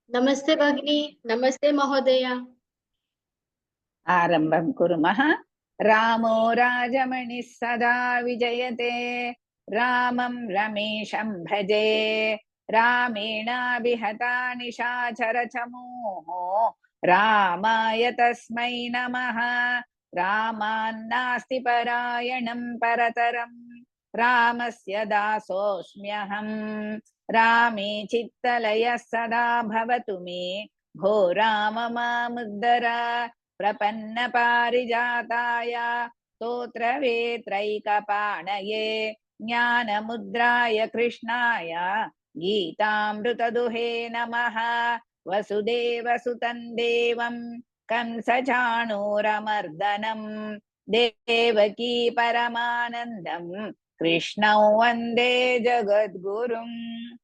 नमस्ते भगिनी, नमस्ते महोदय। आरम्भं कुर्मः। रामो राजमणिः सदा विजयते, रामं रमेशं भजे। रामेणाभिहता निशाचरचमूः, रामाय तस्मै नमः। रामान्नास्ति परायणं परतरं, रामस्य दासोऽस्म्यहम्। रामे चित्तलयः सदा भवतु मे, भो राम मामुद्धर। प्रपन्न पारिजाताय स्तोत्रवेत्रैकपाणये, ज्ञानमुद्राय कृष्णाय गीतामृतदुहे नमः। वसुदेवसुतं देवं कंसचाणूरमर्दनं, देवकी परमानन्दं कृष्णौ वन्दे जगद्गुरुम्।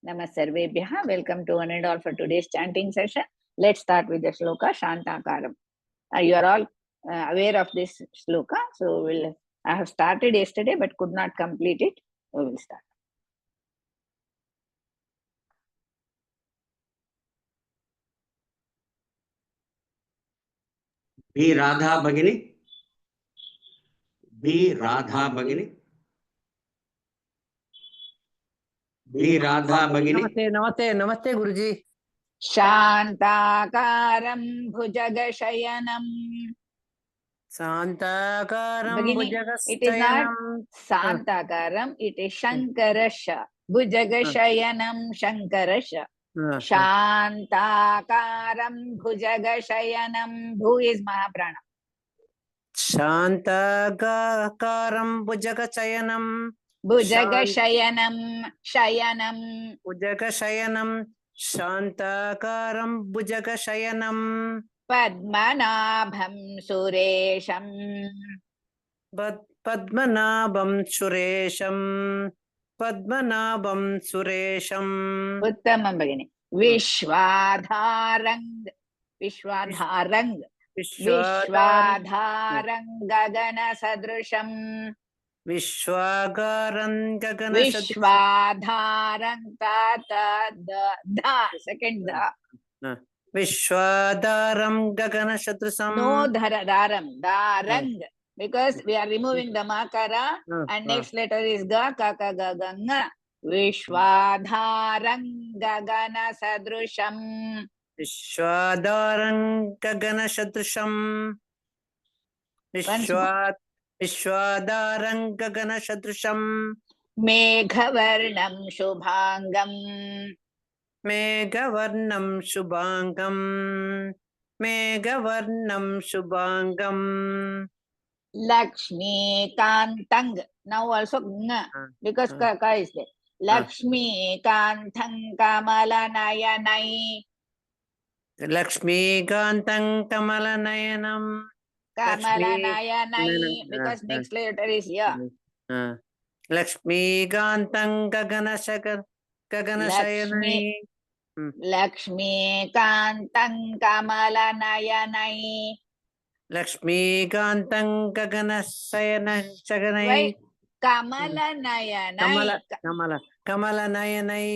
Namah Sarvebhyaha. Welcome to one and all for today's chanting session. Let's start with the shloka Shantakaram. You are all aware of this shloka, so I have started yesterday but could not complete it. We will start. बी राधा भगिनी, बी राधा भगिनी, बी राधा भगिनी। नमस्ते नमस्ते नमस्ते guruji. शांताकारं भुजगशयनं, शांताकारं it is not भुजगशयनं। Santakaram, it is Shankarasha. Bhujagashayanam Shankarasha. Shantakaram Bhujagashayanam. Bhu is Mahaprana. शांताकारं भुजगशयनं, Bhujagashayanam Shayanam. भुजगशयनं, शांताकारं भुजगशयनं। Padmanabham Suresham. पद्मनाभं सुरेशं, पद्मनाभं सुरेशं। Uttamam Bhagini. Vishwadharang. Vishwadharang. Vishwadharang Gagana Sadrusham. विश्वागारं Gagan Vishwadharang Tata Da. Second Da. विश्वाधारं गगन सदृशं। No Dhararam. Darang. Because we are removing the Makara and next letter is Ga Kaka Gaganga. Vishwadharang Gagana Sadrusham. विश्वाधारं गगन सदृशं, विश्वाधारं गगन सदृशं। मेघवर्णं शुभांगं, मेघवर्णं शुभांगं, मेघवर्णं शुभांगं। लक्ष्मीकान्तं. Now also Nga, because Ka is there. Lakshmikantam Kamalanayanai. लक्ष्मीकान्तं कमलनयनं, Kamalanayanai, because next letter is Ya. लक्ष्मीकान्तं गगनशयनै, Lakshmikantam Kamalanayanai. लक्ष्मीकान्तं गगनशयनै, Right? Kamalanayanai. कमलनयनै,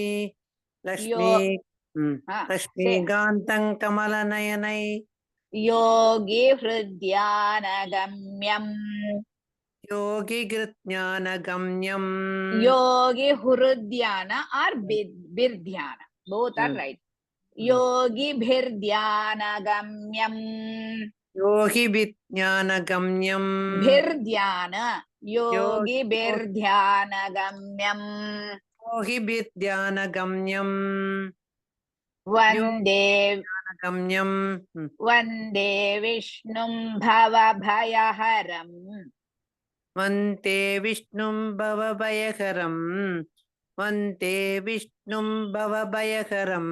लक्ष्मीकान्तं कमलनयनै। योगी हृद्यानगम्यं, योगी ज्ञानगम्यं, योगी हृद्याना or birdhyana, both are right. Yogi bhirdyanagамyam, योगी ज्ञानगम्यं, birdhyana, yogi birdyanagамyam. योगी ज्ञानगम्यं, Vande गम्यं। Vande Vishnum bhavabhayaharam, वन्दे विष्णुं भवभयहरं, वन्दे विष्णुं भवभयहरं।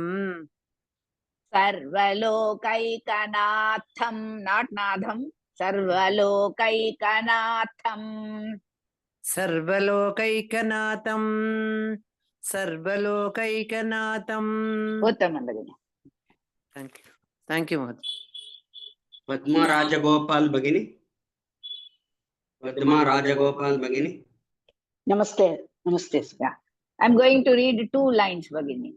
सर्वलोकैकनाथं, not नाथं, सर्वलोकैकनाथं, सर्वलोकैकनाथं, सर्वलोकैकनाथं। उत्तमं भगिनि। थैंक यू महोदय। पद्मा राजगोपाल भगिनी, पद्मा राजगोपाल भगिनी। Namaste, namaste. Yeah. I'm going to read 2 lines, Bhagini.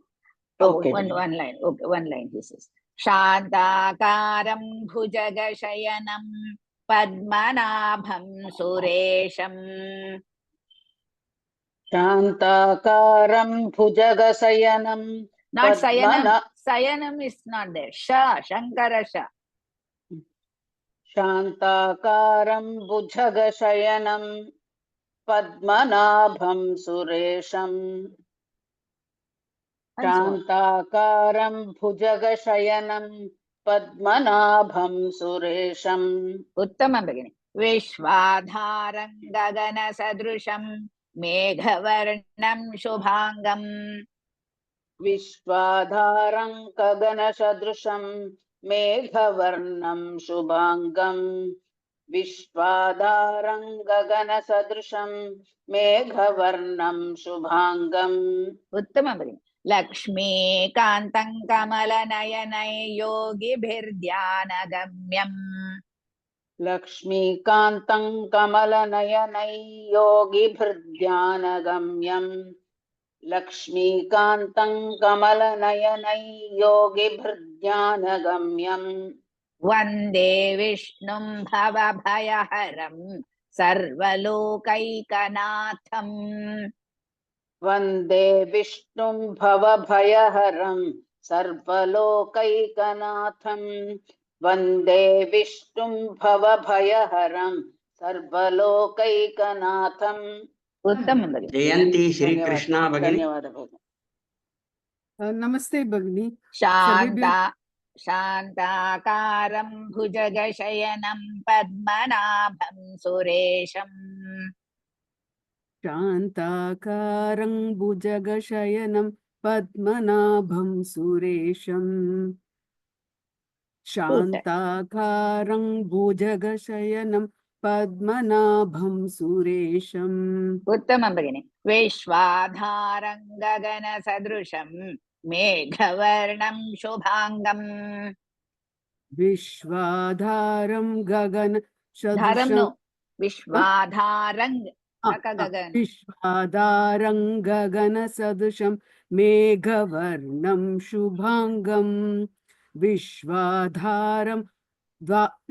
Okay. One line. Okay, one line. This is Shantakaram bhujagashayanam padmanabham suresham. शान्ताकारं भुजगशयनं Not sayanam. पद्मना Sayanam is not there. Sha, Shankara Sha. शान्ताकारं भुजगशयनं पद्मनाभं सुरेशम् शान्ताकारं भुजगशयनं पद्मनाभं सुरेशम् Uttama beginning. Vishwadharam gagana sadrusham meghavarnam shubhangam. विश्वाधारं गगनसदृशं मेघवर्णं शुभांगं विश्वाधारं गगनसदृशं मेघवर्णं शुभांगम् Uttama beginning. Lakshmikantam kamalanayanai yogibhirdhyanagamyam. लक्ष्मीकान्तं कमलनयनै योगिभिर्ध्यानगम्यम् लक्ष्मीकान्तं कमलनयनै योगिभिर्ध्यानगम्यम् Vande Vishnum bhavabhayaharam sarvalokaikanaatham. वन्दे विष्णुं भवभयहरं सर्वलोकैकनाथं वन्दे विष्णुं भवभयहरं सर्वलोकैकनाथम् Uttama beginning. जयंती श्री कृष्णा भगिनी धन्यवाद भगिनी नमस्ते भगिनी Shanta Shantakaram bhujagashayanam padmanabham suresham. शान्ताकारं भुजगशयनं पद्मनाभं सुरेशं शान्ताकारं भुजगशयनं पद्मनाभं सुरेशम् Uttama beginning. Vishwadharam gagana sadrusham meghavarnam shubhangam. विश्वाधारं गगन Dharam सदृशं no. Vishwadharang. Aka gagan. विश्वाधारं गगनसदृशं मेघवर्णं शुभांगं विश्वाधारं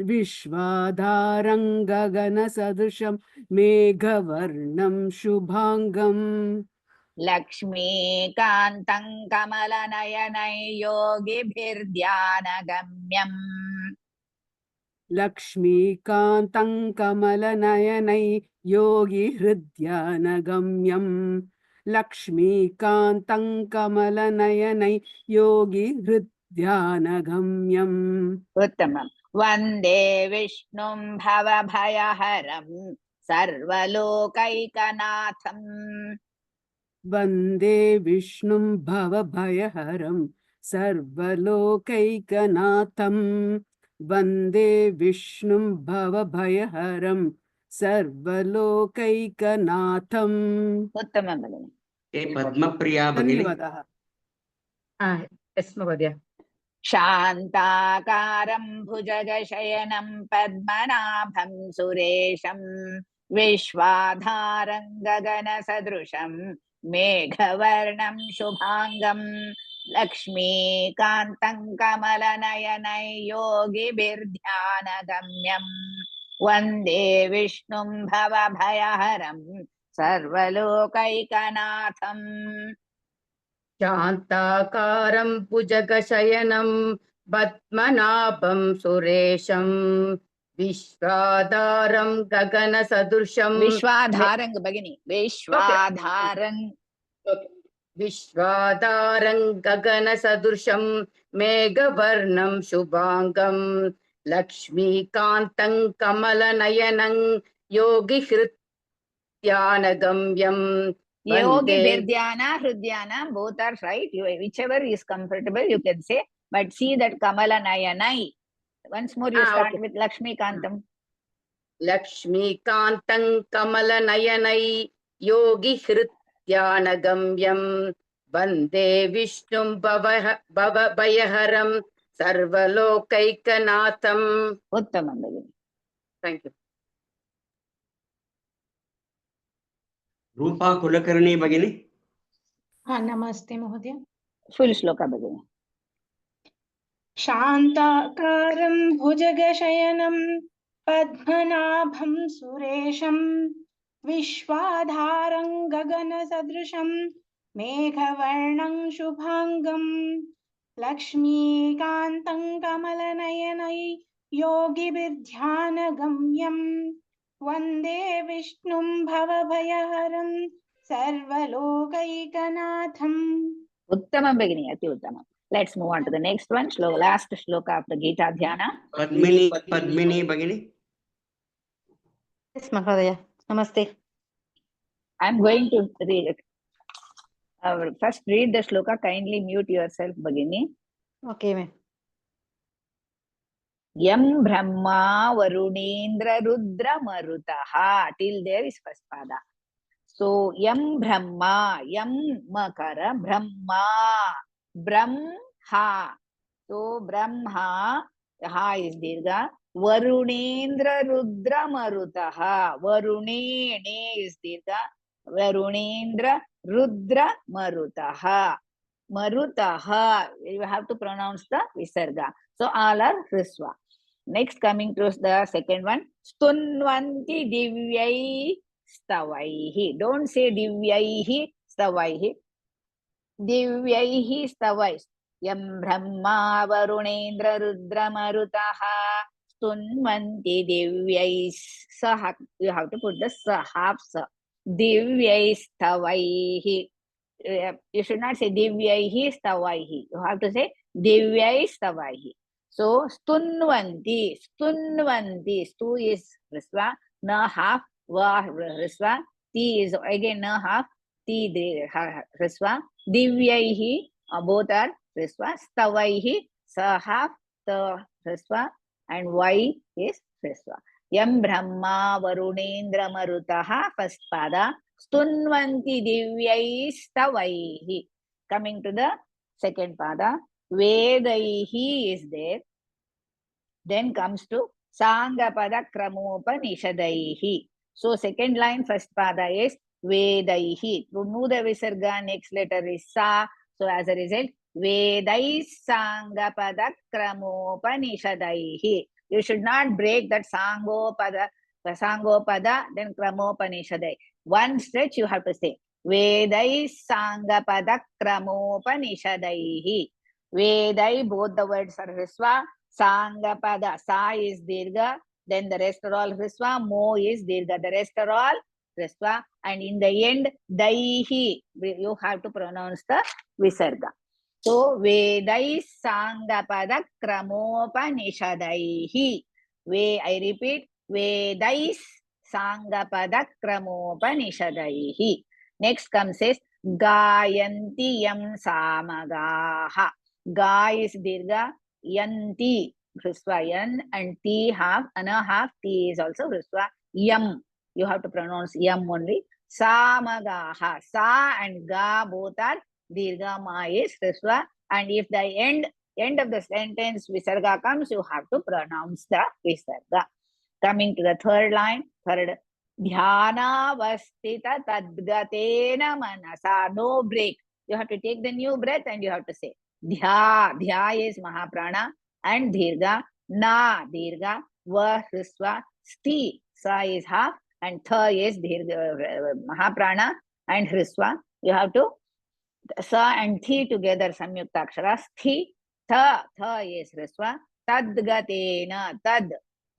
विश्वाधारं गगनसदृशं मेघवर्णं शुभांगं Lakshmikantam kamalanayanai yogibhirdhyanagamyam. लक्ष्मीकान्तं कमलनयनै योगिहृद्यानगम्यं लक्ष्मीकान्तं कमलनयनै योगिहृद्यानगम्यम् Uttamam. Vande Vishnum bhavabhayaharam sarvalokaikanaatham. वन्दे विष्णुं भवभयहरं सर्वलोकैकनाथं वन्दे विष्णुं भवभयहरं सर्वलोकैकनाथम् Uttamam beginning. पद्म प्रिया भगिनी धन्यवादः Yes, Mahodaya. Shantakaram bhujagashayanam padmanabham suresham Vishwadharam gagana sadrusham meghavarnam shubhangam Lakshmikantam kamalanayanai yogibhirdhyanagamyam Vande Vishnum bhavabhayaharam sarvalokaikanaatham. शान्ताकारं भुजगशयनं पद्मनाभं सुरेशं विश्वाधारं गगनसदृशं Vishwadharang bagini. Vishwadharang. विश्वाधारं गगनसदृशं मेघवर्णं शुभांगं लक्ष्मीकान्तं कमलनयनं योगिहृद्यानगम्यं Yogi वन्दे Birdhyana, Hrudyana, both are right. Whichever is comfortable, you can say. But see that Kamala Nayanai. Once more, you start okay. with Lakshmi Kantam. लक्ष्मीकान्तं कमलनयनै योगिहृद्यानगम्यं वन्दे विष्णुं भवभयहरं सर्वलोकैकनाथम् Uttamam bagini. Thank you. रूपा कुलकर्णी भगिनी हाँ नमस्ते महोदय Full shloka begini. शान्ताकारं भुजगशयनं पद्मनाभं सुरेशं विश्वाधारं गगनसदृशं मेघवर्णं शुभाङ्गं लक्ष्मीकान्तं कमलनयनै योगिभिर्ध्यानगम्यं वन्दे विष्णुं भवभयहरं सर्वलोकैकनाथम्. Uttamam begini, ati uttamam. Let's move on to the next one. Shloka, last shloka of the Gita Dhyana. Padmini Bhagini. Yes, Mahodaya. Namaste. I'm going to read it. First read the shloka. Kindly mute yourself, Bhagini. Okay, ma'am. Yam Brahma Varunendra Rudra Marutaha. Till there is first pada. So Yam Brahma, Yam Makara, Brahma, Brahma. So Brahma, Ha is Dirgha. Varunendra Rudra Marutaha. Varune, Ne is Dirgha. Varunendra Rudra Marutaha. Marutaha. You have to pronounce the Visarga. So all are Hrisva. Next, coming to the second one. Stunvanti Divyai Stavaihi. Don't say Divyaihi Stavaihi. Divyaihi Stavais. Yam Brahma Varunendra Rudra Marutaha. Stunvanti Divyai Saha. You have to put the Sahaf Sa. Divyai Stavaihi. You should not say Divyaihi Stavaihi. You have to say Divyai Stavaihi. So Stunvanti. Stunvanti. Stu is Hrisva. Na half. Va Hrisva. Ti is again na half. Ti Hrisva. Divyaihi. Both are Hrisva. Stavaihi. Sa half. Ta Hrisva. And Y is Hrisva. Yam Brahma Varunendra Marutaha. First pada. Stunvanti Divyai Stavaihi. Coming to the second pada. Vedaihi is there. Then comes to Sangapada Kramopanishadaihi. So second line, first pada is Vedaihi. Remove the Visarga, next letter is Sa. So as a result, Vedai Sangapada Kramopanishadaihi. You should not break that Sangopada, then Kramopanishadai. One stretch you have to say. Vedai Sangapada Kramopanishadaihi. Vedai, both the words are Hrisva. Sangapada, Sa is Dirgha. Then the rest are all Hrisva. Mo is Dirgha. The rest are all Hrisva. And in the end, Daihi. You have to pronounce the Visarga. So, Vedai Sangapada Kramopanishadaihi. I repeat, Vedai Sangapada Kramopanishadaihi. Next comes is Gayanti Yam Samagaha. Ga is Dirgha. Yanti, Hrisva, Yan, and Ti half, Ana half, Ti is also Hrisva. Yam, you have to pronounce Yam only. Samagaha, Sa and Ga both are Dirgha, Ma is Hrisva. And if the end of the sentence Visarga comes, you have to pronounce the Visarga. Coming to the third line, third. Dhyana Vastita Tadgatena Manasa. No break. You have to take the new breath and you have to say. Dhya is Mahaprana and Dirgha. Na Dirgha. Va Hrisva. Sti. Sa is half and Tha is Dirgha, Mahaprana and Hrisva. You have to Sa and Thi together Samyukta Akshara. Sthi. Tha is Hrisva. Tadgatena. Tad.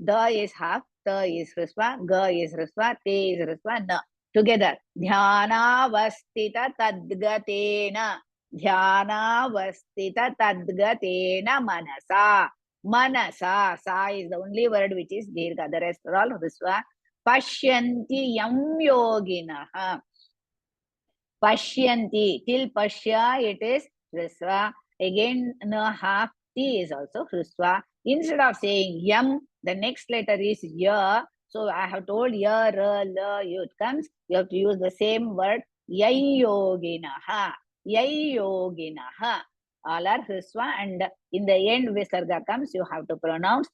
Da is half. Ta is Hrisva. Ga is Hrisva. Te is Hrisva. Na. Together. Dhyana Vastita Tadgatena. Dhyana Vastita Tadgatena Manasa. Manasa. Sa is the only word which is Dirgha. The rest are all Hrisva. Pashyanti Yam Yoginaha. Pashyanti. Till Pashya it is Hrisva. Again, na half Ti is also Hrisva. Instead of saying Yam, the next letter is Ya. So I have told Ya, Ra, La, Yu. It comes. You have to use the same word. Yai Yoginaha. Yai Yoginaha. All are Hrisva, and in the end Visarga comes, you have to pronounce.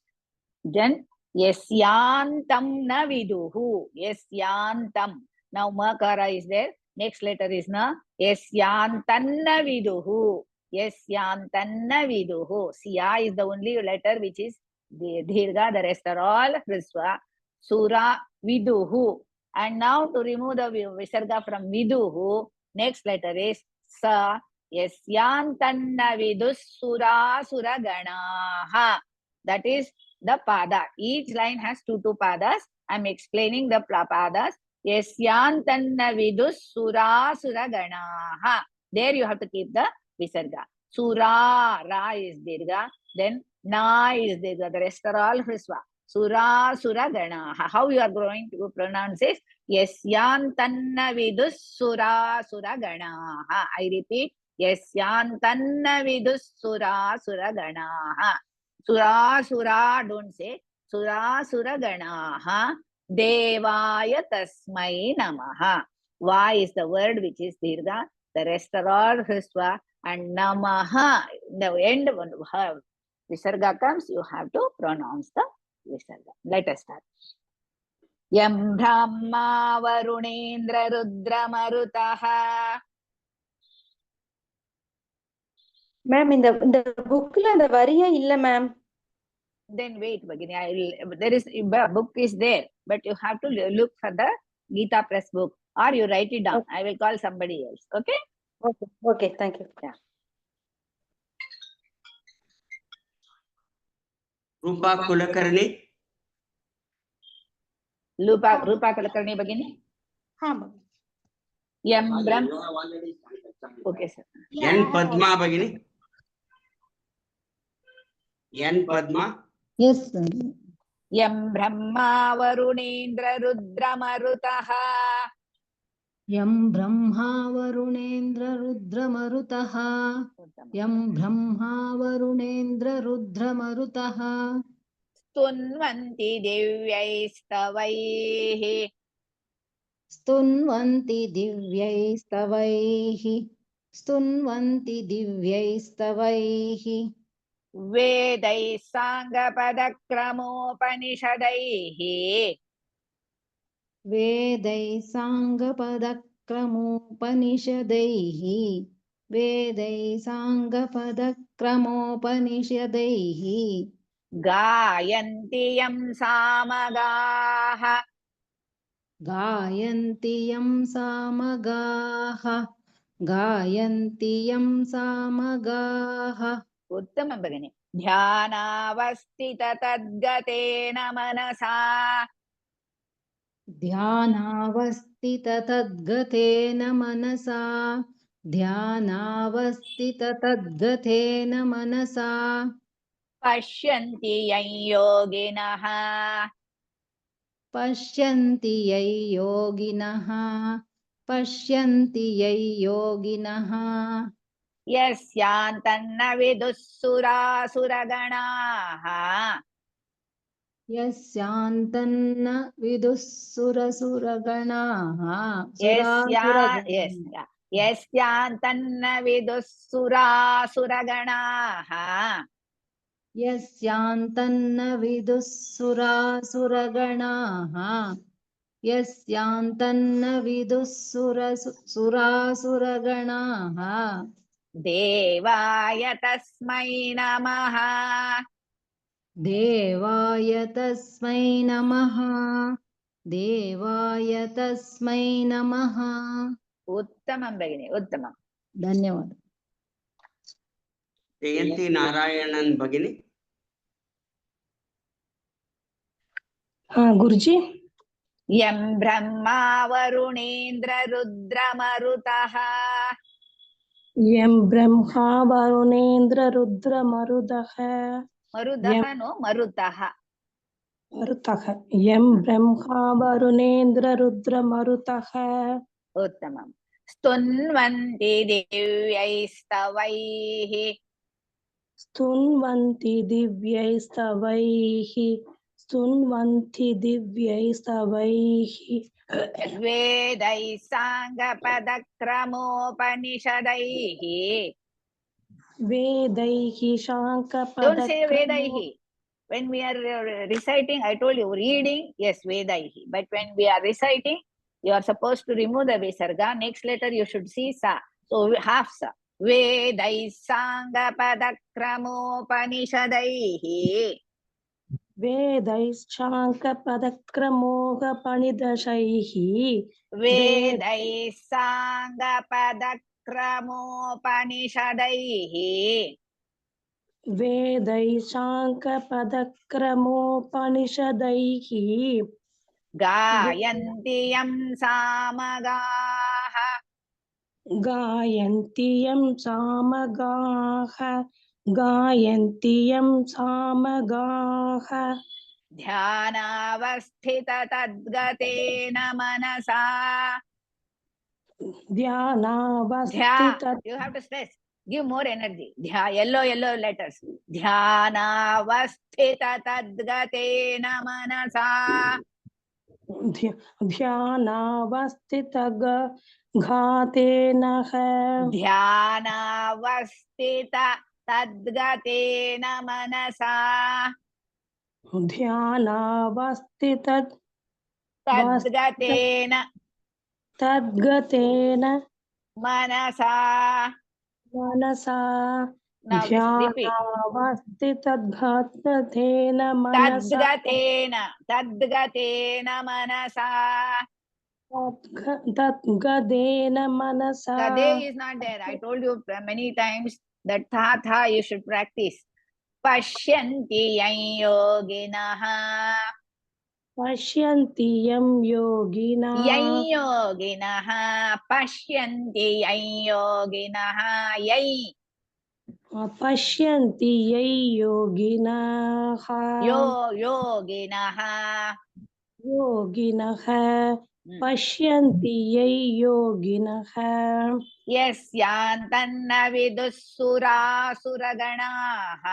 Then Yasyantam na viduhu. Yasyantam. Now Makara is there. Next letter is Na. Yasyantan na viduhu. Yasyantanna viduhu. Siya is the only letter which is the dirgha, the rest are all hrisva. Sura viduhu. And now to remove the visarga from viduhu, next letter is sa. Yasyantanna vidus sura sura ganaha. That is the pada. Each line has two padas. I'm explaining the padas. Yasyantanna vidus sura sura ganaha. There you have to keep the visarga. Sura, ra is dirgha. Then na is dirgha. The rest are all hrisva. Sura sura ganaha. How you are going to pronounce it? Yasyantanna vidus sura sura ganaha. I repeat. Yasyantanna vidus sura sura ganaha. Sura sura, don't say. Sura sura ganaha. Devaya tasmai namaha. Va is the word which is dirgha. The rest are all hrisva. And namaha, the end when visarga comes, you have to pronounce the visarga. Let us start. Yam brahma varunendra rudra marutaha. Ma'am, in the book la the variya illa ma'am. Then wait, Bhagini. There is book is there, but you have to look for the Gita Press book, or you write it down. Okay. I will call somebody else. Okay? Okay, okay, thank you. Yeah. Rupa Kulakarni. Rupa Kalakarni Bhagini. Ha, Bhagini. Yam Brahm. Okay, sir. N Padma Bagini. N Padma. Yes, sir. Yam Brahma Varunendra Rudra Marutaha. यं ब्रह्मा वरुणेन्द्र रुद्रमरुतः यं ब्रह्मा वरुणेन्द्र रुद्रमरुतः स्तुन्वन्ति दिव्यैस्तवैः स्तुन्वन्ति दिव्यैस्तवैः स्तुन्वन्ति दिव्यैस्तवैः वेदैः साङ्गपदक्रमोपनिषदैः वेदैः साङ्गपदक्रमोपनिषदैः वेदैः साङ्गपदक्रमोपनिषदैः गायन्ति यं सामगाः गायन्ति यं सामगाः गायन्ति यं सामगाः उत्तमं भगिनि ध्यानावस्थिततद्गतेन मनसा ध्यानावस्थिततद्गतेन मनसा ध्यानावस्थिततद्गतेन मनसा पश्यन्ति यं योगिनः पश्यन्ति यै योगिनः पश्यन्ति यै योगिनः यस्यान्तन्न विदुः सुरासुरगणाः यस्यान्तन्न विदुः सुरसुरगणाः यस्यान्तन्न विदुः सुरासुरगणाः यस्यान्तन्न विदुः सुरासुरगणाः यस्यान्तन्न विदुः सुरासुरगणाः देवाय तस्मै नमः देवाय तस्मै नमः देवाय तस्मै नमः उत्तमं भगिनि उत्तमं धन्यवादः Jayanti Narayanan Bagini. गुरुजी यं ब्रह्मा वरुणेन्द्र रुद्रमरुतः यं ब्रह्मा वरुणेन्द्र रुद्रमरुतः मरुतः नो मरुतः मरुतः यं ब्रह्मा वरुणेन्द्र रुद्रमरुतः उत्तमं स्तुन्वन्ति दिव्यैस्तवैः स्तुन्वन्ति दिव्यैस्तवैः स्तुन्वन्ति दिव्यैस्तवैः वेदैः साङ्गपदक्रमोपनिषदैः वेदैः Don't say Vedaihi. शाङ्कपदक्रमो When we are reciting, I told you, reading, yes, Vedaihi. But when we are reciting, you are supposed to remove the Visarga. Next letter, you should see Sa. So half Sa. वेदैः साङ्गपदक्रमोपनिषदैः वेदैश्चाङ्कपदक्रमोगपनिदशैः वेदैः साङ्गपदक्रमोपनिषदैः वेदैशाङ्कपदक्रमोपनिषदैः गायन्ति यं सामगाः गायन्ति यं सामगाः गायन्ति यं सामगाः ध्यानावस्थिततद्गतेन मनसा ध्यानावस्थित you have to stress, give more energy. Yellow letters. ध्यानावस्थिततद्गतेन मनसा ध्यानावस्थित घातेन ध्यानावस्थिततद्गतेन मनसा ध्यानावस्थित तद्गतेन तद्गतेन मनसा. मनसा Now repeat. ध्यानावस्थितद्गतेन मनसा तद्गतेन मनसा. तद्गतेन मनसा. Tade is not there. I told you many times that tha you should practice. Pashyanti yan yoginaha. पश्यन्ति यं योगिनः Yan yoginaha. Pashyanti yan yoginaha. Yai. पश्यन्ति यै योगिनः Yoginaha. योगिनः पश्यन्ति यै योगिनः यस्यांतन्न विदुःसुरासुरगणाः.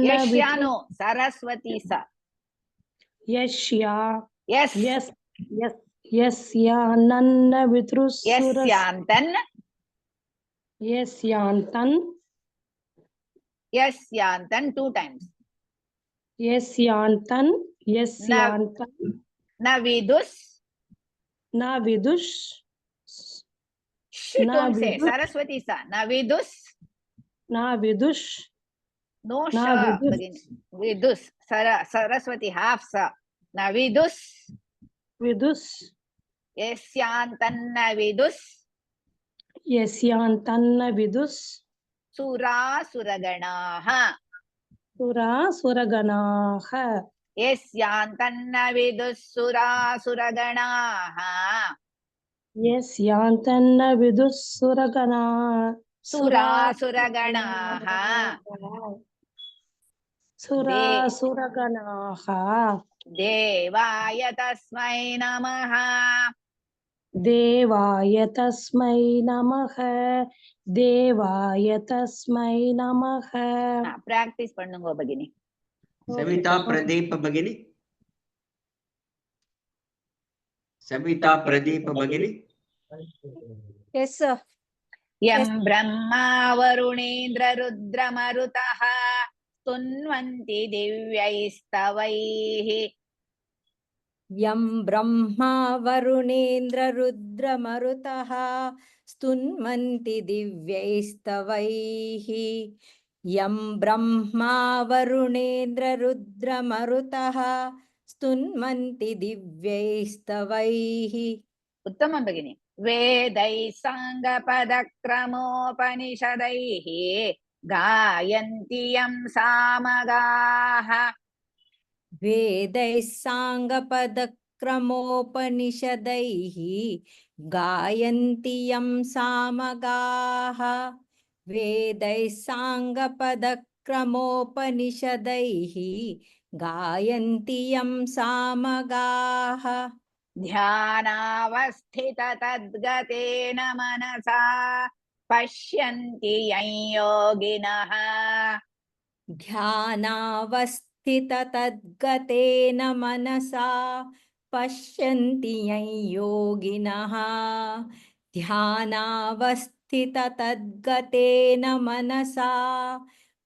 यस्यानो सरस्वती सा. यस्यानन्न विदुःसुर यस्यांतन् यस्यांतन् 2 times. यस्यान्तन् न विदुस्. न विदुष Don't say सरस्वती सा. न विदुस्. न विदुष No sha begin. Vidus. Saraswati half sa. न विदुस्. विदुष यस्यांतन्न विदुस्. यस्यान्तन्न विदुष सुरासुरगणाः. सुरासुरगणाः यस्यांतन्न विदुःसुरासुरगणाः. यस्यान्तन्न विदुःसुरगणाः सुरासुरगणाः. सुरासुरगणाः देवाय तस्मै नमः. देवाय तस्मै नमः देवाय तस्मै नमः ಪ್ರಾಕ್ಟೀಸ್ பண்ணுங்க ಭಗಿನಿ. सविता प्रदीप भगिनी. सविता प्रदीप भगिनी. Yes, sir. ಯಂ ಬ್ರಹ್ಮಾ ವರುಣೇಂದ್ರ ರುದ್ರಮರುತಃ ಸ್ತುನ್ವಂತಿ ದಿವ್ಯೈಸ್ತವೈಃ. यं ब्रह्मा वरुणेन्द्ररुद्रमरुतः स्तुन्वन्ति दिव्यैस्तवैः. यं ब्रह्मा वरुणेन्द्ररुद्रमरुतः स्तुन्वन्ति दिव्यैस्तवैः. ಉತ್ತಮ ಭಗಿನಿ. ವೇದೈ ಸಾಂಗಪದಕ್ರಮೋಪನಿಷದೈಃ ಗಾಯಂತಿ ಯಂ ಸಾಮಗಾಃ. वेदैः साङ्गपदक्रमोपनिषदैः गायन्ति यं सामगाः. वेदैः साङ्गपदक्रमोपनिषदैः गायन्ति यं सामगाः. ध्यानावस्थित तद्गतेन मनसा पश्यन्ति यं योगिनः. ध्यानावस्थिततद्गतेन मनसा पश्यन्ति यं योगिनः. ध्यानावस्थिततद्गतेन मनसा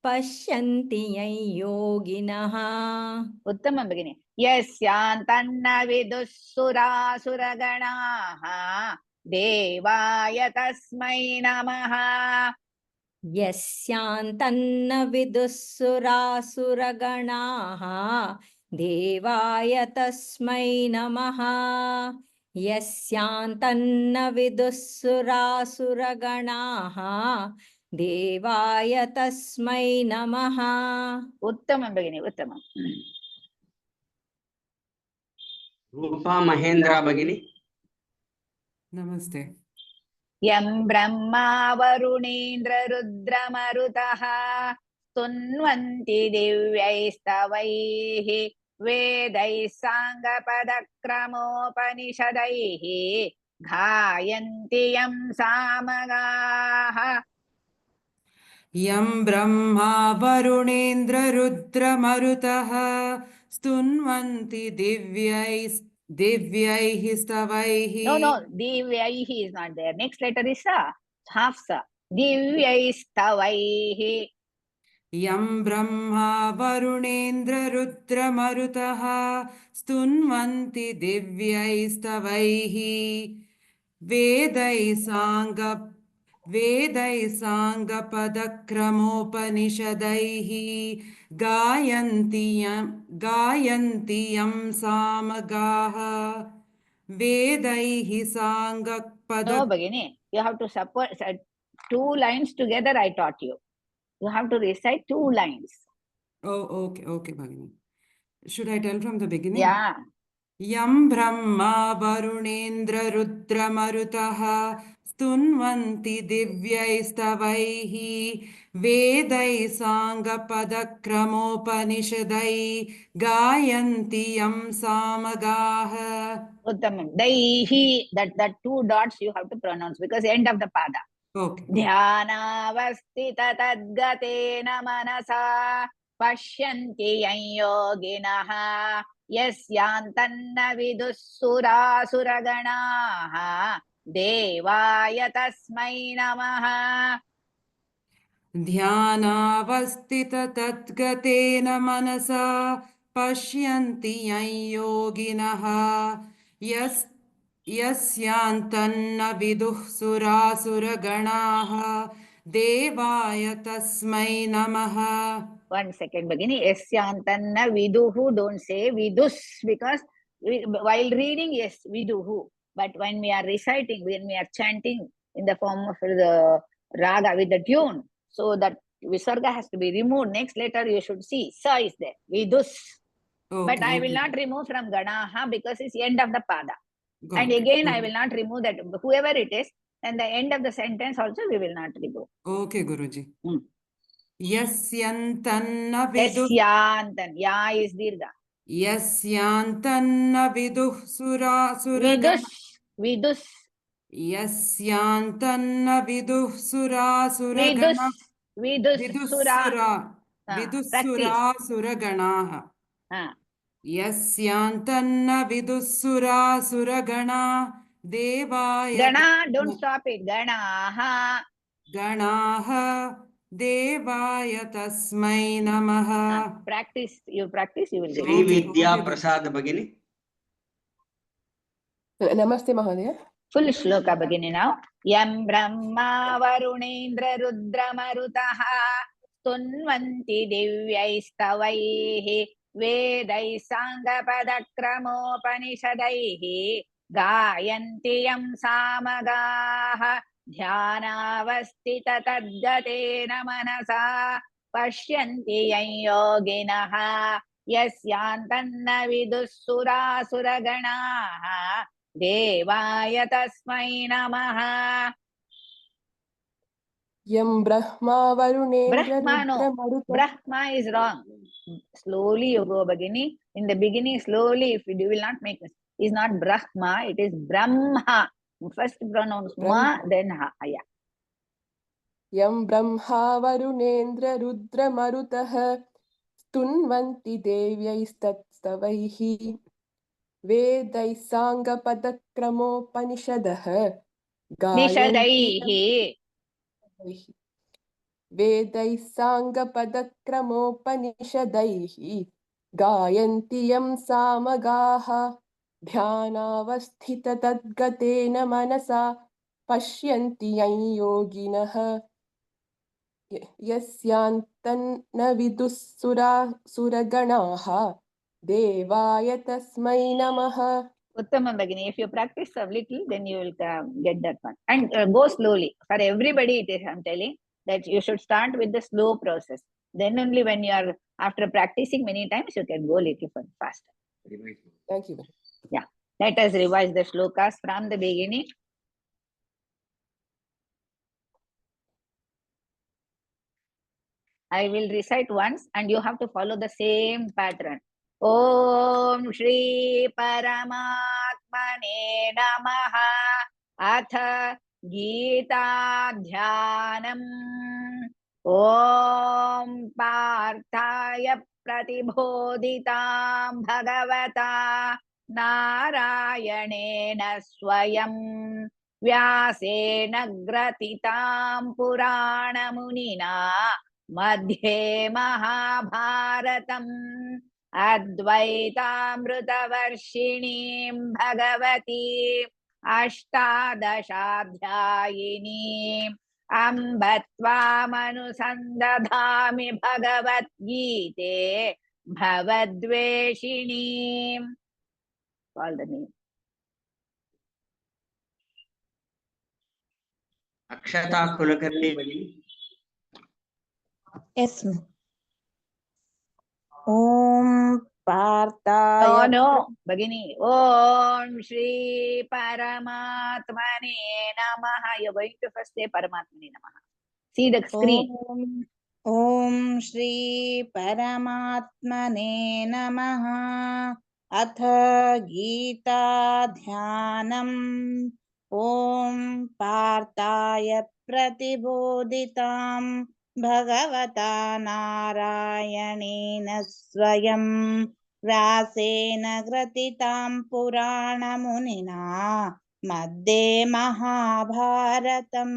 पश्यन्ति यं योगिनः. उत्तमं भगिनि. यस्यान्तन्न विदुःसुरासुरगणाः देवाय तस्मै नमः यस्यान्तन्न विदुःसुरासुरगणाः देवाय तस्मै नमः यस्यान्तन्न विदुःसुरासुरगणाः देवाय तस्मै नमः उत्तमं भगिनि उत्तमम् रूपा महेन्द्रा भगिनी नमस्ते यं ब्रह्मा वरुणेन्द्ररुद्रमरुतः स्तुन्वन्ति दिव्यैस्तवैः वेदैः साङ्गपदक्रमोपनिषदैः गायन्ति यं सामगाः यं Brahma वरुणेन्द्ररुद्रमरुतः स्तुन्वन्ति दिव्यैः स्तवैः No, divyaihi is not there. Next letter is sa, half sa. Divyaistavaihi. यं ब्रह्मा वरुणेन्द्ररुद्रमरुतः स्तुन्वन्ति दिव्यैस्तवैः वेदैः साङ्गपदक्रमोपनिषदैः गायन्ति यं सामगाः वेदैः साङ्गपद No, Bhagini, you have to support two lines together. I taught you. You have to recite two lines. Oh, okay, Bhagini. Should I tell from the beginning? Yeah. यं ब्रह्मा वरुणेन्द्ररुद्रमरुतः स्तुन्वन्ति दिव्यैस्तवैः वेदैः साङ्गपदक्रमोपनिषदैः गायन्ति यं सामगाः Uttamam. Daihi, that two dots you have to pronounce because end of the pada. Okay. Dhyanavastita tadgatena manasa pashyanti yan yoginaha yasyantanna vidussurasuraganaha devaya tasmai namaha. ध्यानावस्थिततद्गतेन मनसा पश्यन्ति यं योगिनः यस्यान्तन्न विदुः सुरासुरगणाः देवाय तस्मै नमः. One second, Bhagini. Yasyantanna viduhu, don't say vidus because while reading, yes, viduhu. But when we are reciting, when we are chanting in the form of the raga with the tune, so that visarga has to be removed. Next letter you should see, sa is there, vidus. Okay, but I will not remove from ganaha because it's end of the pada. And again, I will not remove that, whoever it is, and the end of the sentence also we will not remove. Okay, Guruji. Yasyantanna viduh. Yasyantan, ya is dirgha. Yasyantanna viduh surasuragan. Vidus. Yasyantanna viduh surasuragana. Vidussurasuraganaha. Yasyantanna vidussurasuragana devaya. Gana, don't stop it. Ganaha. Ganaha devaya tasmai namaha. Practice, you will get Sri Vidya Prasad Bhagini. Namaste Mahodaya. Full shloka Bhagini now. Yam Brahma Varunendra Rudra Marutaha Stunvanti Divyaistavaihi Vedai Sangapadakramopanishadaihi Gayanti Yam Samagaha Dhyanavastita Tadgatena Manasa Pashyanti Yan Yoginaha Yasyantanna Vidussurasuraganaha Devaya tasmai namaha. Yam Brahma Varunendra Brahma, no. Rudra Maruta. Brahma is wrong. Slowly you go, Bhagini. In the beginning, slowly, if you will not make this, it's not Brahma, it is Brahma. First pronounce ma, then ha. Yeah. Yam Brahma Varunendra Rudra Marutah Stunvanti Devyaistatstavaihi Vedai Sangapadakramopanishadaha Nishadaihi. Vedai Sangapadakramopanishadaihi Gayanti Yam Samagaha ध्यानावस्थिततद्गतेन मनसा पश्यन्ति यं योगिनः यस्यान्तन्न विदुः सुरगणाः देवाय तस्मै नमः. Uttama Bhagini, if you practice a little, then you will get that one. And go slowly. For everybody, it is, I'm telling, that you should start with the slow process. Then only when you are, after practicing many times, you can go little faster. Thank you. Yeah. Let us revise the shlokas from the beginning. I will recite once and you have to follow the same pattern. Om Shri Paramatmane Namaha Atha Gita Dhyanam Om Parthaya Pratibodhitam Bhagavata Narayanena Swayam Vyasena Gratitam Purana Munina Madhye Mahabharatam Advaitaamrutavarshinim Bhagavati Ashtadashadhyayinim Ambatvamanusandathami Bhagavat Gite Bhavadveshinim. Call the name. Akshata Kulkarni Bhagini. Yes, ma'am. Om Parthaya. No, Bhagini. Om Shri Paramatmane Namaha. You're going to first say Paramatmane Namaha. See the screen. Om Shri Paramatmane Namaha Atha Gita Dhyanam Om Parthaya Pratibodhitam Bhagavata Narayanena Swayam Vyasena Gratitam Purana Munina Madhye Mahabharatam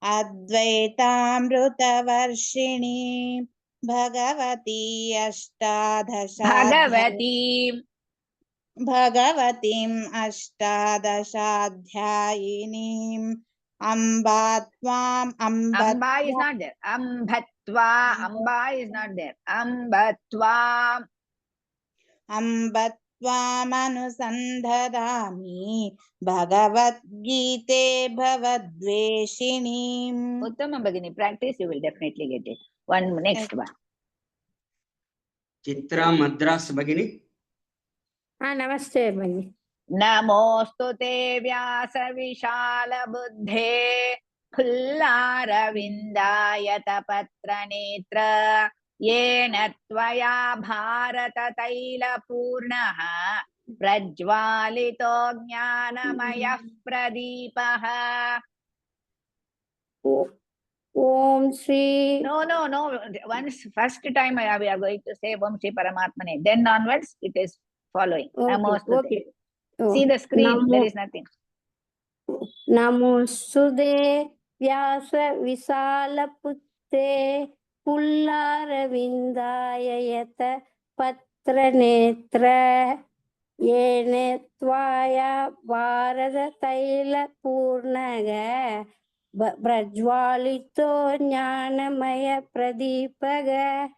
Advaitaamrutavarshini Bhagavati Bhagavatim Ashtadashadhyayinim Amba is not there. Ambatva. Amba is not there. Ambatvamanusandhadami Bhagavad Gite Bhavadveshinim. Uttama Bhagini, practice, you will definitely get it. Next one. Chitra Madras Bhagini. Namaste, Bhagini. Namostu te Vyasa Vishala Buddhe Phullara Vindayata Patra Netra Yena Tvaya Bharata Taila Purnaha Prajvalito Jnanamaya Pradipaha. Om Shri. No. Once first time we are going to say Om Shri Paramatmane. Then onwards it is following. Okay. See the screen. There is nothing. Namostude Vyasa Visala Putte Pullara Vindaya Yata Patra Netra Yene Tvaya Bharata Taila Purnaga Prajvalito Jnanamaya Pradipaga.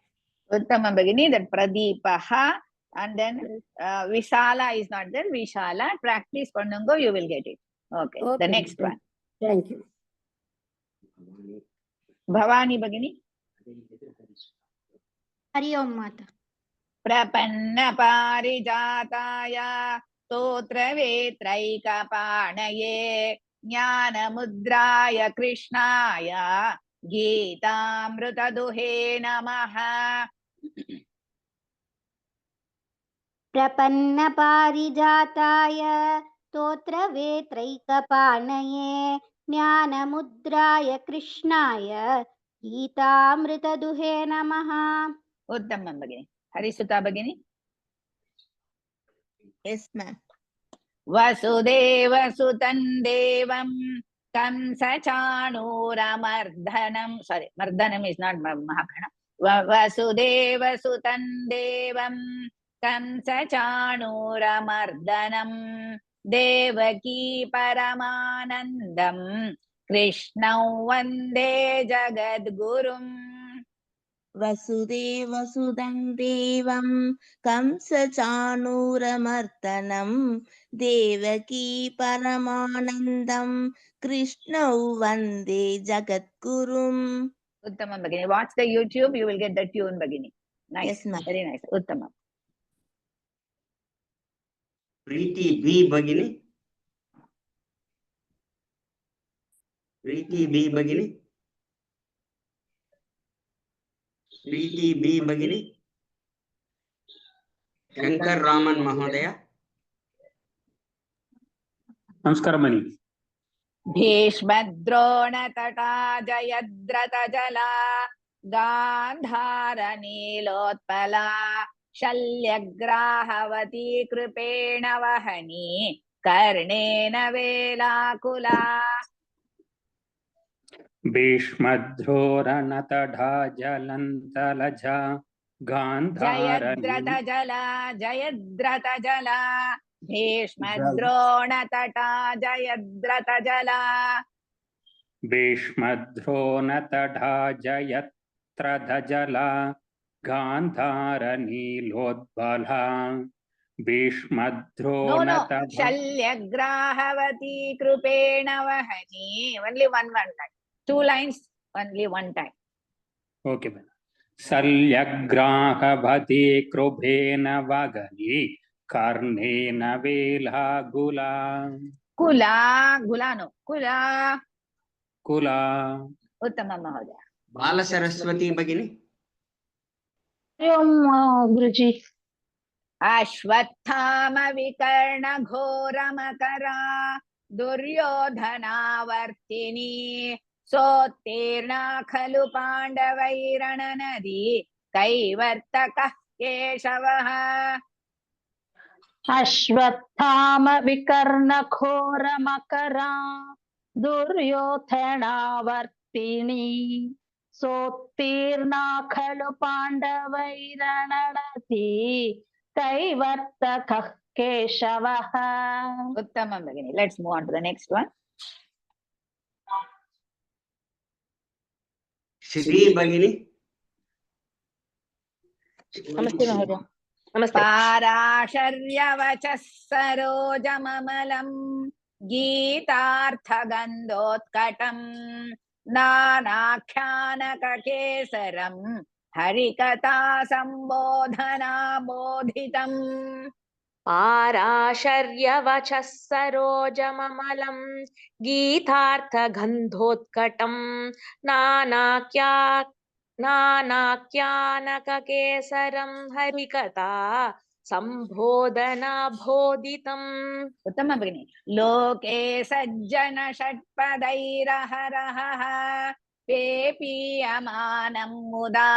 Uttama Bhagini, that Pradipaha, and then Visala is not there. Vishala, practice Pannungo, you will get it. Okay. The next one. Thank you. Bhavani Bhagini. Hari Om Mata. Prapanna Parijataya Stotra Vetraika Panaye Jnana Mudraya Krishnaya Geetamruta Duhe Namaha. Prapanna Parijataya Stotra Vetraika Panaye Jnana Mudraya Krishnaya Geetamruta Duhe Namaha. Uttama Bhagini. Harisutha Bhagini. Yes, ma'am. Vasudeva Sutan Devam Kamsa Chanura Mardhanam. Sorry, Mardhanam is not Mahaprana. Vasudeva Sutan Devam कंसचाणूरमर्दनं Devaki परमानन्दं कृष्णं वन्दे जगद्गुरुम् वसुदेवसुदं देवं कंसचाणूरमर्दनं देवकी परमानन्दं कृष्णौ वन्दे जगद्गुरुम्. Uttamam Bhagini. Watch the YouTube, you will get the tune, Bhagini. Nice. Yes, ma'am. Very nice. Uttamam. Preeti B Bhagini. Preeti B Bhagini. Preeti B Bhagini. Shankar Raman Mahodaya. Namaskaram Mani. भीष्मद्रोणतटा जयद्रतजला गान्धारनीलोत्पला शल्यग्राहवती कृपेण वहनी कर्णेन वेलाकुला भीष्मद्रोणतटा जलन्तलजा गान्धारनी जयद्रतजला भीष्मद्रोणतटा जयद्रतजला भीष्मद्रोणतटा जयत्रधजला गान्धारनीलोद्बला भीष्मद्रोणतटा शल्यग्राहवती कृपेण वहनी. Only one line. 2 lines, only one time. Okay, शल्यग्राहवती कृपेण वहनी कर्णेन वेलाकुला कुला गुलानो कुला कुला. उत्तमं महोदय. Bala Saraswati Bhagini. Guruji. Ashwatthama विकर्ण घोरमकरा दुर्योधनावर्तिनी सोत्तीर्णा खलु पाण्डवैरणनदी कैवर्तकः केशवः. अश्वत्थाम विकर्ण घोर मकरा दुर्योधनावर्तिनी सोत्तीर्णा खलु पाण्डवैरणनदी कैवर्तकः केशवः. उत्तमं भगिनी. Let's move on to the next one. Shri Bhagini. नमस्ते महोदय. नमस्ते. पाराशर्यवचः सरोजममलं गीतार्थगन्धोत्कटं नानाख्यानककेसरं हरिकथा सम्बोधनाबोधितम्. पाराशर्यवचः सरोजममलं गीतार्थगन्धोत्कटं नानाख्यानककेसरं हरिकथा सम्बोधनाबोधितम्. उत्तमं भगिनि. लोके सज्जन षट्पदैरहरः पेपीयमानं मुदा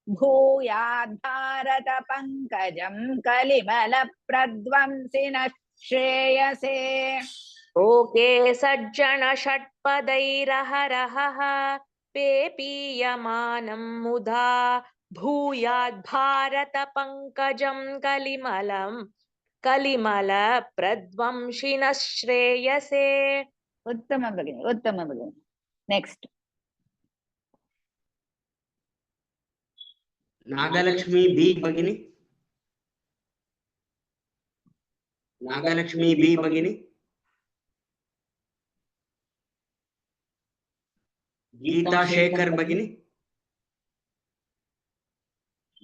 भूयाद् भारत पंकजं कलिमल प्रध्वंसिनः श्रेयसे. लोके सज्जन षट्पदैरहरः पेपीयमानं मुदा भूयाद् भारत पंकजं कलिमल प्रध्वंसिनः श्रेयसे. उत्तमं भगिनि. उत्तमं भगिनि. Next. Nagalakshmi B Bhagini. Nagalakshmi B Bhagini. Geeta Shekhar Bhagini.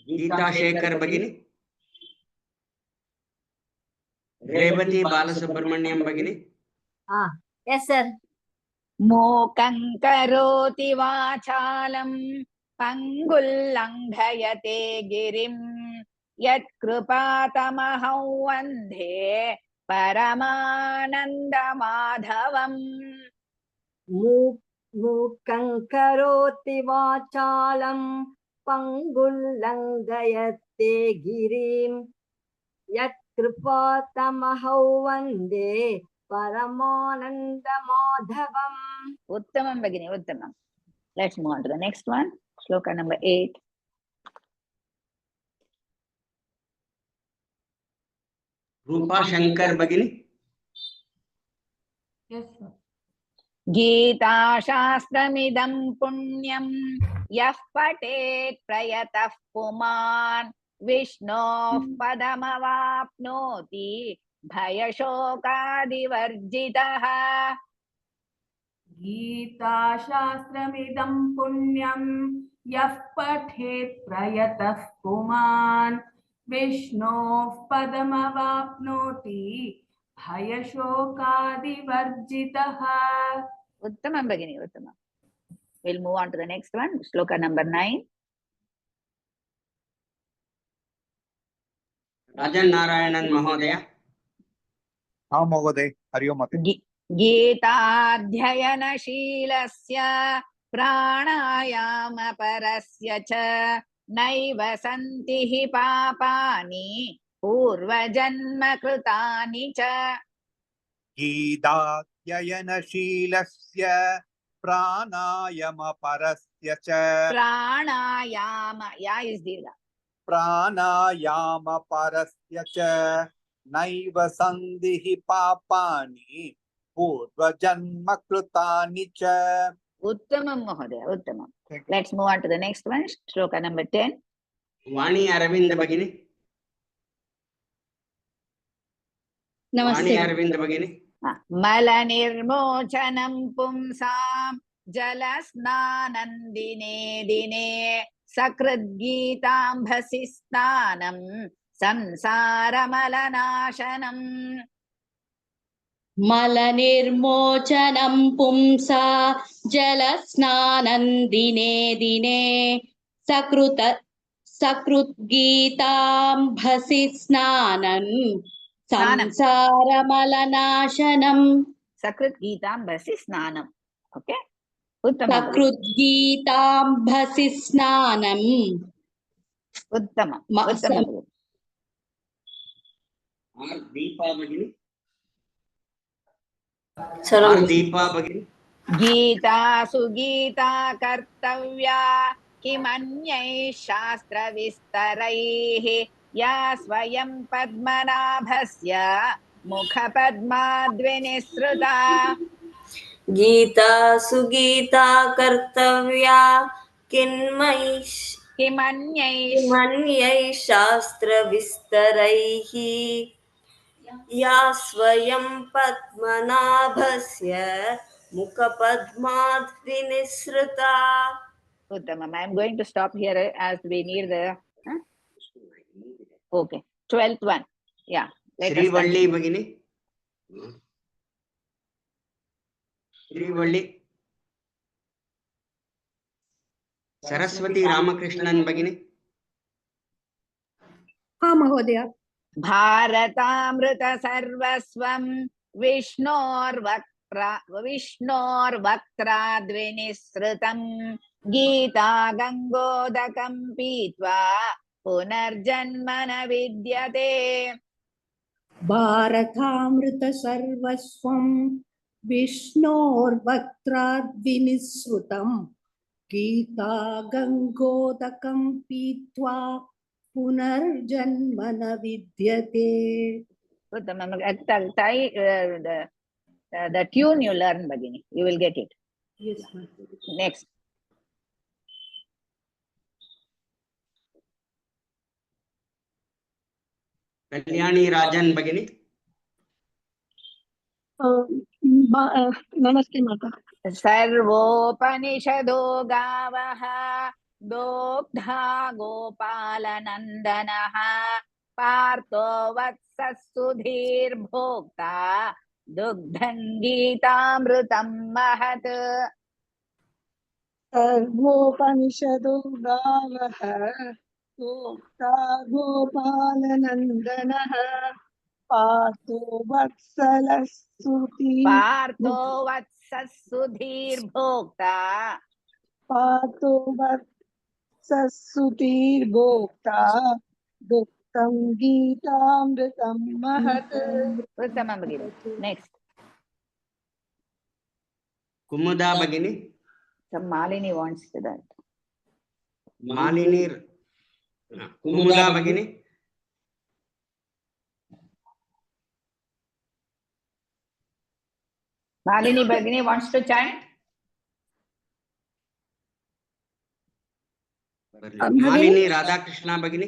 Geeta Shekhar Bhagini. Revati Balasubramaniam Bhagini. Yes sir. मूकं करोति वाचालं पङ्गुल्लङ्घयते गिरिं यत्कृपातमहं वन्दे परमानन्दमाधवम्. मूकं करोति वाचालं पङ्गुल्लङ्घयते गिरिं यत्कृपातमहं वन्दे परमानन्दमाधवम्. उत्तमं भगिनि. उत्तमं. Let's move on to the next one. Shloka number 8. रूपा शंकर भगिनी गीताशास्त्रमिदं पुण्यं यः पठेत् प्रयतः पुमान् विष्णोः पदमवाप्नोति भयशोकादिवर्जितः। गीताशास्त्रमिदं पुण्यं यः पठेत् प्रयतः पुमान् विष्णोः पदमवाप्नोति भयशोकादिवर्जितः। उत्तमं भगिनी, उत्तमं. We'll move on to the next one. Shloka number 9. राजन नारायणन महोदय. हाँ महोदय, हरि ओम माते. गीताध्ययनशीलस्य प्राणायामपरस्य च नैव सन्ति हि पापानि पूर्वजन्मकृतानि च. गीताध्ययनशीलस्य प्राणायामपरस्य च प्राणायाम, या इस् दीर्घ. प्राणायामपरस्य च नैव सन्ति हि पापानि पूर्वजन्मकृतानि च. उत्तमं महोदय, उत्तमं. Let's move on to the next one. Shloka number 10. वाणी अरविंद भगिनी. वाणी अरविंद भगिनी. मलनिर्मोचनं पुंसां जलस्नानन्दिने दिने सकृद्गीताम्भसि स्नानं संसारमलनाशनम्. मलनिर्मोचनं पुंसा जलस्नानन्दिने दिने सकृद्गीताम्भसि स्नानं संसारमलनाशनम्. सकृद्गीताम्भसि स्नानम्. ओके, उत्तमं. सकृद्गीताम्भसि स्नानम्. उत्तमम्, उत्तमं. दीपा भगिनी. दीपा भगिनी. गीता सुगीता कर्तव्या किमन्यैः शास्त्रविस्तरैः या स्वयं पद्मनाभस्य मुखपद्माद्विनिसृता. गीता सुगीता कर्तव्या किमन्यैः शास्त्रविस्तरैः या स्वयं पद्मनाभस्य मुखपद्माद्विनिसृता. Uttamam. I am going to stop here as we near the okay 12th one. Yeah. Srivalli भगिनी. श्रीवल्ली. सरस्वती रामकृष्णन भगिनी. हाँ महोदय. भारतामृत सर्वस्वं विष्णोर्वक्त्राद्विनिसृतं गीता गंगोदकं पीत्वा पुनर्जन्म न विद्यते. भारतामृत सर्वस्वं विष्णोर्वक्त्राद्विनिसृतं गीता गंगोदकं पीत्वा पुनर्जन्म न विद्यते. The tune you learn, Bhagini, you will get it. Yes, ma'am. Next. कल्याणी राजन भगिनी. नमस्ते माता. सर्वोपनिषदो गावः दोग्धा गोपालनन्दनः पार्थो वत्सः सुधीर्भोक्ता दुग्धं गीतामृतं महत्. सर्वोपनिषदो गावः दोग्धा गोपालनन्दनः पार्थो वत्सः सुधीर्भोक्ता पार्थो वत्सः सुधीर्भोक्ता दुग्धं गीतामृतं महत्. उत्तमं भगिनी. नेक्स्ट. कुमुदा भगिनी. Some Malini wants to that. मालिनी. कुमुदा भगिनी. Malini Bhagini wants to chant. Malini Radhakrishna ಭಗಿನಿ.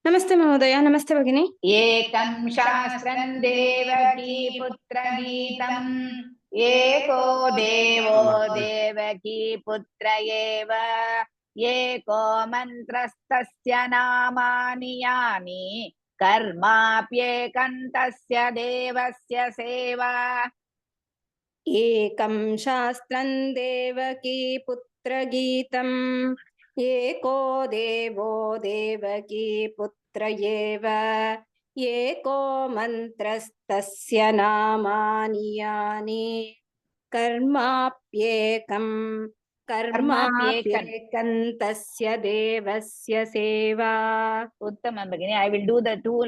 ನಮಸ್ತೆ ಮಹೋದಯ. ನಮಸ್ತೆ ಭಗಿನಿ. ಏಕಂ ಶಾಸ್ತ್ರಂ ದೇವಕೀ ಪುತ್ರ ಗೀತಂ ಏಕೋ ದೇವೋ ದೇವಕೀ ಪುತ್ರ ಏವ ಏಕೋ ಮಂತ್ರಸ್ತಸ್ಯ ನಾಮಾನಿ ಯಾನಿ ಕರ್ಮಾಪ್ಯೇಕಂ ತಸ್ಯ ದೇವಸ್ಯ ಸೇವಾ. ಏಕಂ ಶಾಸ್ತ್ರಂ ದೇವಕೀ ಪುತ್ರ ಗೀತಂ ಏಕೋ ದೇವೋ ದೇವಕೀ ಪುತ್ರ ಏವ ಏಕೋ ಮಂತ್ರಸ್ತಸ್ಯ ನಾಮಾನಿ ಯಾನಿ ಕರ್ಮಾಪ್ಯೇಕಂ ತಸ್ಯ ದೇವಸ್ಯ ಸೇವಾ. Uttama Bhagini, I will do the two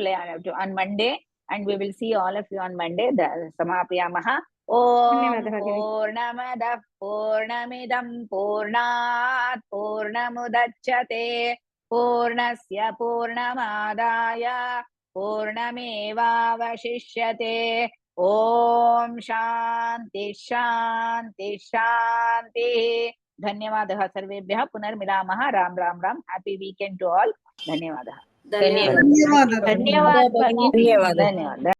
on Monday and we will see all of you on Monday. Samapyamaha. Om Purnamadah Purnamidam Purnat Purnamudachyate Purnasya Purnamadaya Purnamevavashishyate. Om Shanti Shanti Shanti. धन्यवादः सर्वेभ्यः. पुनर्मिलामः. Ram Ram Ram. Happy weekend to all. धन्यवादः. धन्यवाद. धन्यवाद.